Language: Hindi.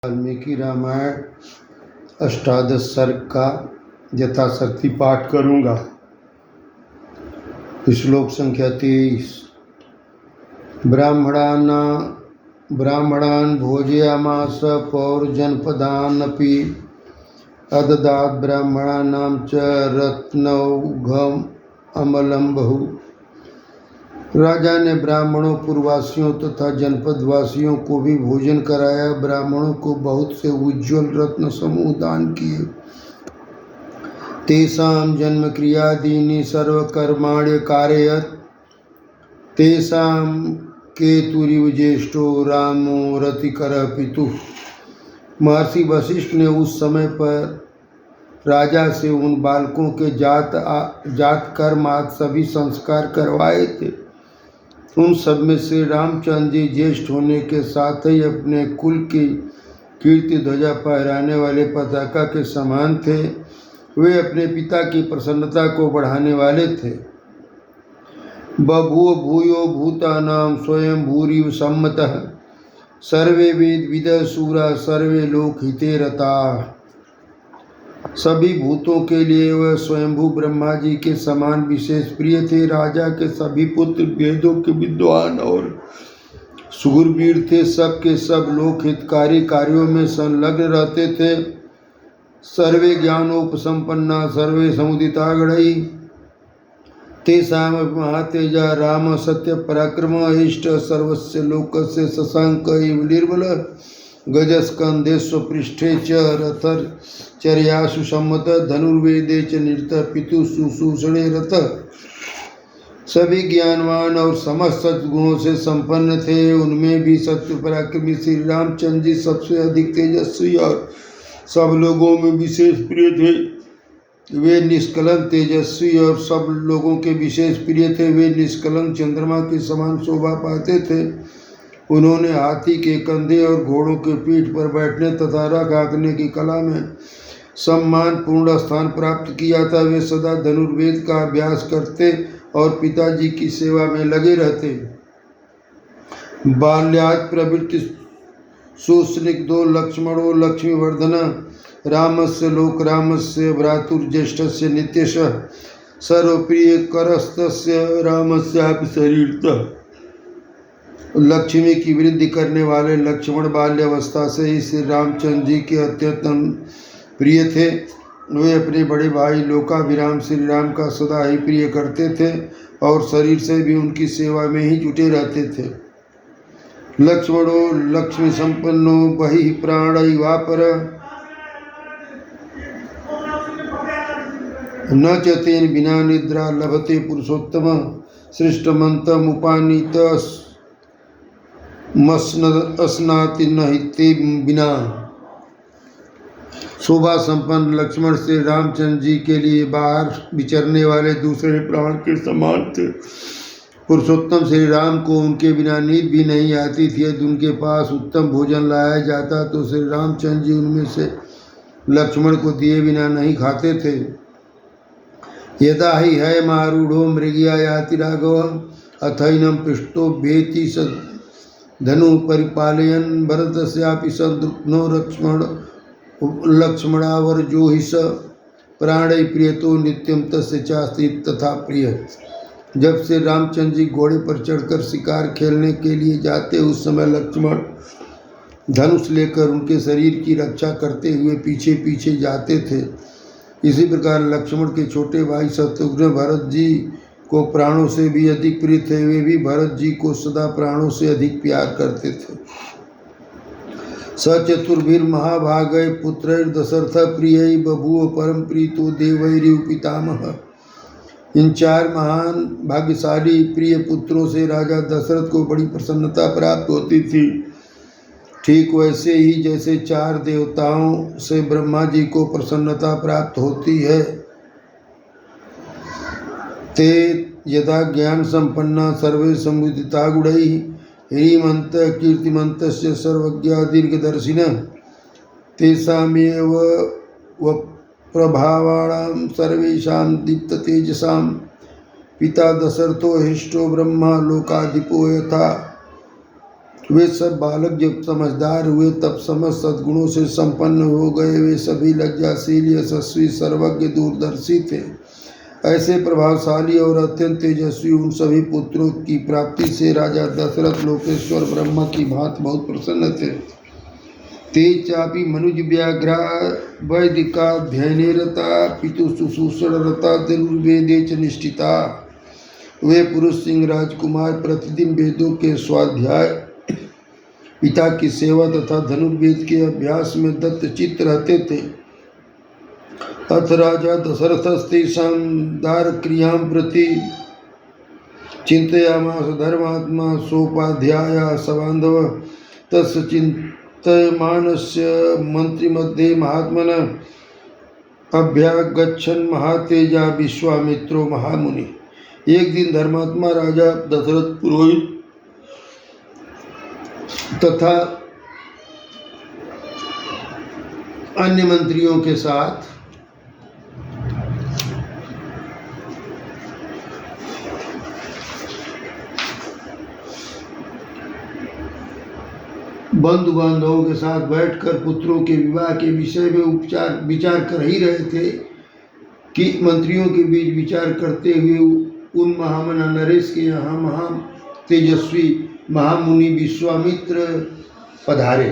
वाल्मीकि रामायण अष्टादश सर्ग का यथाशक्ति पाठ करूँगा। श्लोक संख्या 23। ब्राह्मणान् भोजयामास पौरजनपदानपि अददात् ब्राह्मणानां च रत्नौघम् अमलं बहु। राजा ने ब्राह्मणों पूर्ववासियों तथा जनपदवासियों को भी भोजन कराया। ब्राह्मणों को बहुत से उज्ज्वल रत्न समूह दान किए। तेषां जन्म क्रियादीनि सर्वकर्माण्य कारयत्। तेषां केतुरिव ज्येष्ठो रामो रतिकर पितुः। महर्षि वशिष्ठ ने उस समय पर राजा से उन बालकों के जात कर्म आदि सभी संस्कार करवाए थे। उन सब में श्री रामचंद्र जी ज्येष्ठ होने के साथ ही अपने कुल की कीर्ति ध्वजा फहराने वाले पताका के समान थे। वे अपने पिता की प्रसन्नता को बढ़ाने वाले थे। बभूव भूयो भूतानां स्वयं भूरिव सम्मतः। सर्वे वेद विदः शूरा सर्वे लोक हिते रताः। सभी भूतों के लिए वह स्वयंभू ब्रह्मा जी के समान विशेष प्रिय थे। राजा के सभी पुत्र वेदों के विद्वान और शूरवीर थे। सब के सब लोक हितकारी कार्यों में संलग्न रहते थे। सर्वे ज्ञानोपसंपन्ना सर्वे समुदिता गणैः। तेषां महातेजा राम सत्य पराक्रम इष्ट सर्वस्य लोकस्य शशांक इव निर्मल। गजस्कंदेश्व पृष्ठे च रथर चर्यासु सम्मत। धनुर्वेदे च निरत पितु सुषुषणे रथ। सभी ज्ञानवान और समस्त सद्गुणों से संपन्न थे। उनमें भी सत्य पराक्रमी श्री रामचंद्र जी सबसे अधिक तेजस्वी और सब लोगों में विशेष प्रिय थे। वे निष्कलंक तेजस्वी और सब लोगों के विशेष प्रिय थे। वे निष्कलंक चंद्रमा के समान शोभा पाते थे। उन्होंने हाथी के कंधे और घोड़ों के पीठ पर बैठने तथा रथ हाँकने की कला में सम्मान पूर्ण स्थान प्राप्त किया था। वे सदा धनुर्वेद का अभ्यास करते और पिताजी की सेवा में लगे रहते। बाल्यात् प्रवृत्ति सुस्निग्धो लक्ष्मणो लक्ष्मीवर्धन। रामस्य लोक रामस्य भ्रातुर्ज्येष्ठस्य नित्यशः। सर्वप्रिय करस्तस्य रामस्यापि शरीरतः। लक्ष्मी की वृद्धि करने वाले लक्ष्मण बाल्यावस्था से ही श्री रामचंद्र जी के अत्यंत प्रिय थे। वे अपने बड़े भाई लोकाभिराम श्री राम का सदा ही प्रिय करते थे और शरीर से भी उनकी सेवा में ही जुटे रहते थे। लक्ष्मणो लक्ष्मी संपन्नो बहि प्राणैवापर। न च तेन बिना निद्रा लभते पुरुषोत्तम। सृष्टमंतम उपानीत अस्नाति नहिते बिना। शोभा संपन्न लक्ष्मण श्री रामचंद्र जी के लिए बाहर विचरने वाले दूसरे प्राण के समान थे। पुरुषोत्तम श्री राम को उनके बिना नींद भी नहीं आती थी। यदि उनके पास उत्तम भोजन लाया जाता तो श्री रामचंद्र जी उनमें से लक्ष्मण को दिए बिना नहीं खाते थे। यदा ही है मारूढ़ो मृगया याति राघव। अथैनम पृष्ठो भेति धनु परिपालयन। भरतस्यापि संतृप्नो लक्ष्मणावर्जो हि स। प्राणै प्रियतो नित्यम तस्य चास्ति तथा प्रिय। जब से रामचंद्र जी घोड़े पर चढ़कर शिकार खेलने के लिए जाते उस समय लक्ष्मण धनुष लेकर उनके शरीर की रक्षा करते हुए पीछे पीछे जाते थे। इसी प्रकार लक्ष्मण के छोटे भाई शत्रुघ्न भरत जी को प्राणों से भी अधिक प्रिय थे। वे भी भरत जी को सदा प्राणों से अधिक प्यार करते थे। स चतुर्भिर महाभागै पुत्रैर दशरथ प्रियै बभूव परम प्रीतो देवैरिव पितामह। इन चार महान भाग्यशाली प्रिय पुत्रों से राजा दशरथ को बड़ी प्रसन्नता प्राप्त होती थी। ठीक वैसे ही जैसे चार देवताओं से ब्रह्मा जी को प्रसन्नता प्राप्त होती है। ते यदा ज्ञान संपन्ना सर्वे समुदिता गुणैः। ह्रीमंत कीर्तिमन्तस्य सर्वज्ञा दीर्घदर्शिनः। तेषामेव प्रभावाणां सर्वेषां दीप्ततेजसां। पिता दशरथो हिष्टो ब्रह्मा लोकाधिपो यथा। वे सब बालक जब समझदार हुए तब समस्त सद्गुणों से संपन्न हो गए। वे सभी लज्जाशील, यशस्वी, सर्वज्ञ, दूरदर्शी थे। ऐसे प्रभावशाली और अत्यंत तेजस्वी उन सभी पुत्रों की प्राप्ति से राजा दशरथ लोकेश्वर ब्रह्मा की भांति बहुत प्रसन्न थे। ते चापि मनुज व्याघ्रा वैदिकाध्ययने रता पितु सुसूषण रता धनुर्वेदे च निष्ठिता। वे पुरुष सिंह राजकुमार प्रतिदिन वेदों के स्वाध्याय, पिता की सेवा तथा धनुर्वेद के अभ्यास में दत्तचित्त रहते थे। अथ राजा दशरथस्तेषां दारक्रियां प्रति चिंतयामास धर्मात्मा सोपाध्याया सबान्धव। तस्य चिन्तयमानस्य मंत्रिमध्ये महात्मनः अभ्यागच्छन् महातेजा विश्वामित्रो महामुनि। एक दिन धर्मात्मा राजा दशरथ पुरोहित तथा अन्य मंत्रियों के साथ बंधु बांधवों के साथ बैठकर पुत्रों के विवाह के विषय में विचार कर ही रहे थे कि मंत्रियों के बीच विचार करते हुए उन महामना नरेश के यहाँ महा तेजस्वी महामुनि विश्वामित्र पधारे।